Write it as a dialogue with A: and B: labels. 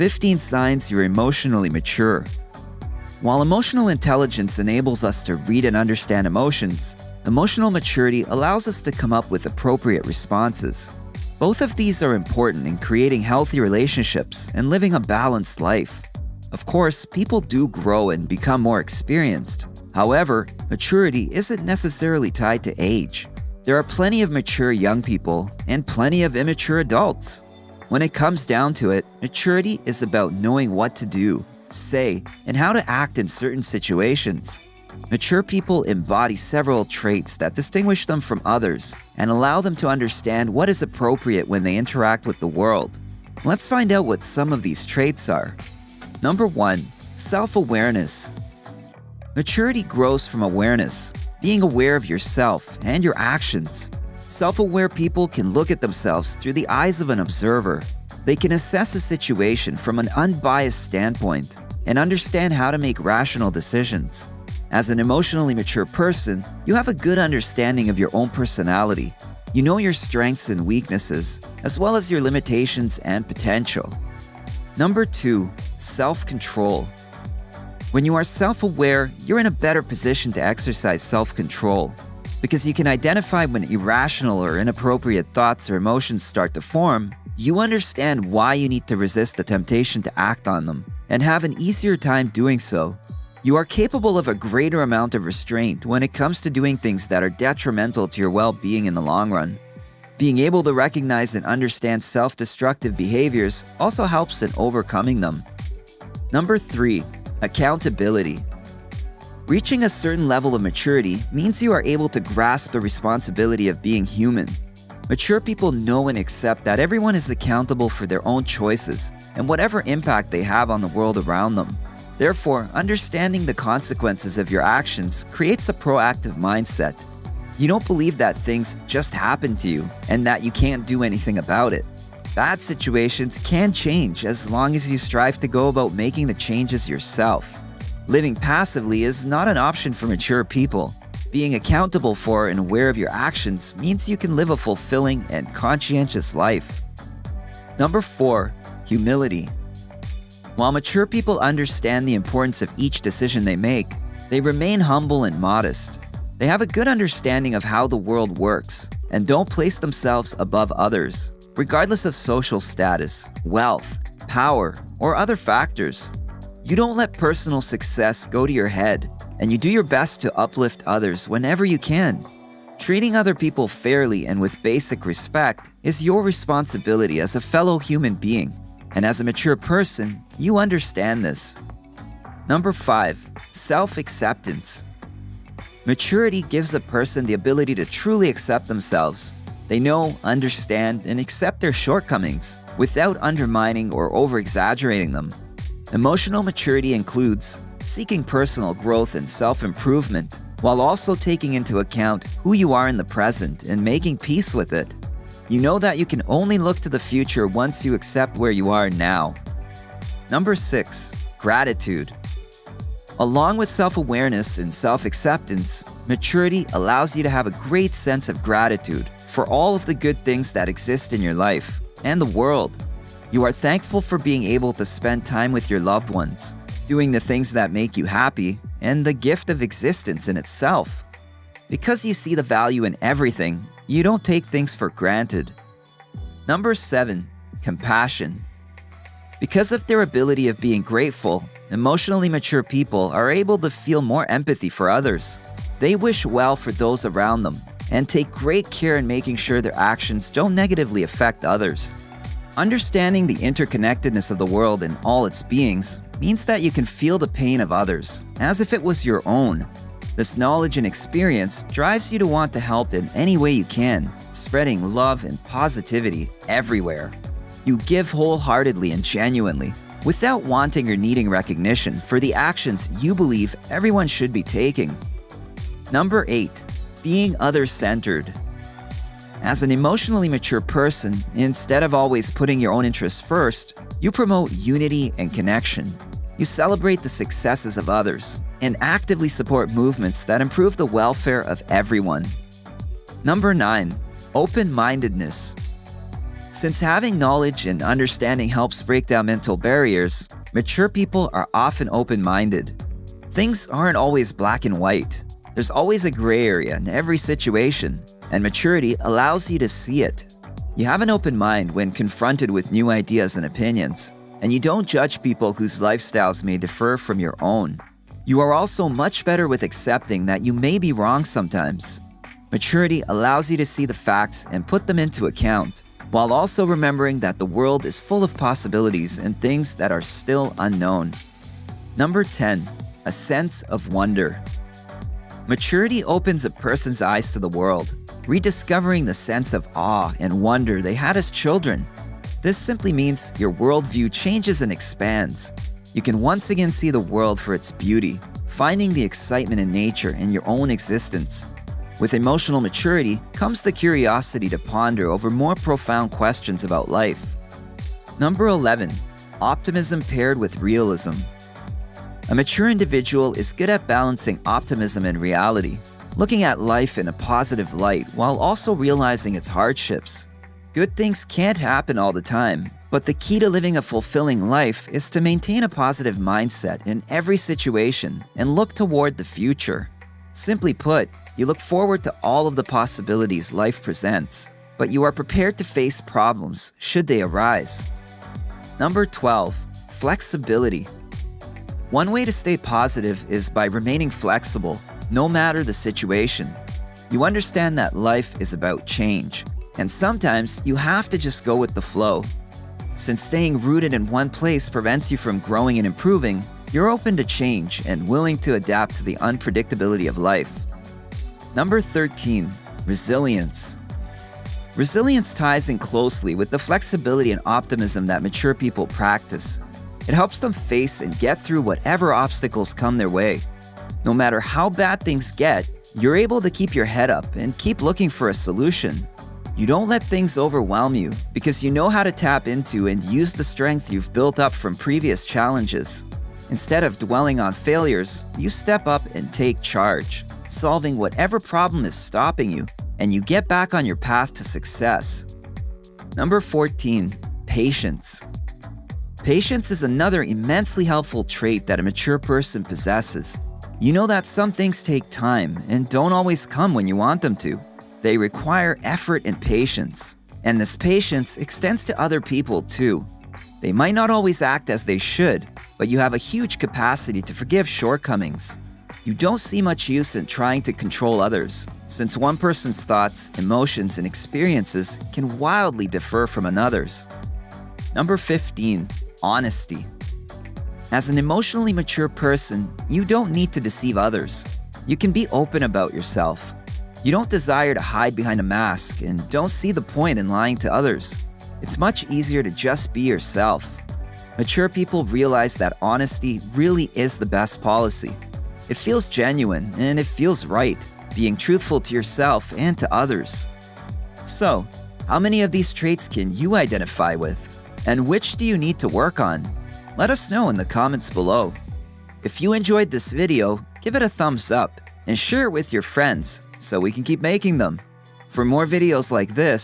A: 15 signs you're emotionally mature. While emotional intelligence enables us to read and understand emotions, emotional maturity allows us to come up with appropriate responses. Both of these are important in creating healthy relationships and living a balanced life. Of course, people do grow and become more experienced. However, maturity isn't necessarily tied to age. There are plenty of mature young people and plenty of immature adults. When it comes down to it, maturity is about knowing what to do, say, and how to act in certain situations. Mature people embody several traits that distinguish them from others and allow them to understand what is appropriate when they interact with the world. Let's find out what some of these traits are. Number 1. Self-awareness. Maturity grows from awareness, being aware of yourself and your actions. Self-aware people can look at themselves through the eyes of an observer. They can assess a situation from an unbiased standpoint and understand how to make rational decisions. As an emotionally mature person, you have a good understanding of your own personality. You know your strengths and weaknesses, as well as your limitations and potential. Number 2. Self-control. When you are self-aware, you're in a better position to exercise self-control because you can identify when irrational or inappropriate thoughts or emotions start to form. You understand why you need to resist the temptation to act on them and have an easier time doing so. You are capable of a greater amount of restraint when it comes to doing things that are detrimental to your well-being in the long run. Being able to recognize and understand self-destructive behaviors also helps in overcoming them. Number 3. Accountability. Reaching a certain level of maturity means you are able to grasp the responsibility of being human. Mature people know and accept that everyone is accountable for their own choices and whatever impact they have on the world around them. Therefore, understanding the consequences of your actions creates a proactive mindset. You don't believe that things just happen to you and that you can't do anything about it. Bad situations can change as long as you strive to go about making the changes yourself. Living passively is not an option for mature people. Being accountable for and aware of your actions means you can live a fulfilling and conscientious life. Number 4. Humility. While mature people understand the importance of each decision they make, they remain humble and modest. They have a good understanding of how the world works and don't place themselves above others, regardless of social status, wealth, power, or other factors. You don't let personal success go to your head, and you do your best to uplift others whenever you can. Treating other people fairly and with basic respect is your responsibility as a fellow human being, and as a mature person, you understand this. Number 5. Self-acceptance. Maturity gives a person the ability to truly accept themselves. They know, understand, and accept their shortcomings without undermining or over-exaggerating them. Emotional maturity includes seeking personal growth and self-improvement, while also taking into account who you are in the present and making peace with it. You know that you can only look to the future once you accept where you are now. Number 6. Gratitude. Along with self-awareness and self-acceptance, maturity allows you to have a great sense of gratitude for all of the good things that exist in your life and the world. You are thankful for being able to spend time with your loved ones, doing the things that make you happy, and the gift of existence in itself. Because you see the value in everything, you don't take things for granted. Number 7. Compassion. Because of their ability of being grateful, emotionally mature people are able to feel more empathy for others. They wish well for those around them and take great care in making sure their actions don't negatively affect others. Understanding the interconnectedness of the world and all its beings means that you can feel the pain of others as if it was your own. This knowledge and experience drives you to want to help in any way you can, spreading love and positivity everywhere. You give wholeheartedly and genuinely, without wanting or needing recognition for the actions you believe everyone should be taking. Number 8. Being other-centered. As an emotionally mature person, instead of always putting your own interests first, you promote unity and connection. You celebrate the successes of others and actively support movements that improve the welfare of everyone. Number 9. Open-mindedness. Since having knowledge and understanding helps break down mental barriers, mature people are often open-minded. Things aren't always black and white. There's always a gray area in every situation, and maturity allows you to see it. You have an open mind when confronted with new ideas and opinions, and you don't judge people whose lifestyles may differ from your own. You are also much better with accepting that you may be wrong sometimes. Maturity allows you to see the facts and put them into account, while also remembering that the world is full of possibilities and things that are still unknown. Number 10. A sense of wonder. Maturity opens a person's eyes to the world, rediscovering the sense of awe and wonder they had as children. This simply means your worldview changes and expands. You can once again see the world for its beauty, finding the excitement in nature and your own existence. With emotional maturity comes the curiosity to ponder over more profound questions about life. Number 11. Optimism paired with realism. A mature individual is good at balancing optimism and reality, looking at life in a positive light while also realizing its hardships. Good things can't happen all the time, but the key to living a fulfilling life is to maintain a positive mindset in every situation and look toward the future. Simply put, you look forward to all of the possibilities life presents, but you are prepared to face problems should they arise. Number 12. Flexibility. One way to stay positive is by remaining flexible, no matter the situation. You understand that life is about change, and sometimes you have to just go with the flow. Since staying rooted in one place prevents you from growing and improving, you're open to change and willing to adapt to the unpredictability of life. Number 13. Resilience. Resilience ties in closely with the flexibility and optimism that mature people practice. It helps them face and get through whatever obstacles come their way. No matter how bad things get, you're able to keep your head up and keep looking for a solution. You don't let things overwhelm you because you know how to tap into and use the strength you've built up from previous challenges. Instead of dwelling on failures, you step up and take charge, solving whatever problem is stopping you, and you get back on your path to success. Number 14. Patience. Patience is another immensely helpful trait that a mature person possesses. You know that some things take time and don't always come when you want them to. They require effort and patience, and this patience extends to other people too. They might not always act as they should, but you have a huge capacity to forgive shortcomings. You don't see much use in trying to control others, since one person's thoughts, emotions, and experiences can wildly differ from another's. Number 15. Honesty. As an emotionally mature person, you don't need to deceive others. You can be open about yourself. You don't desire to hide behind a mask and don't see the point in lying to others. It's much easier to just be yourself. Mature people realize that honesty really is the best policy. It feels genuine and it feels right, being truthful to yourself and to others. So, how many of these traits can you identify with? And which do you need to work on? Let us know in the comments below. If you enjoyed this video, give it a thumbs up and share it with your friends so we can keep making them. For more videos like this,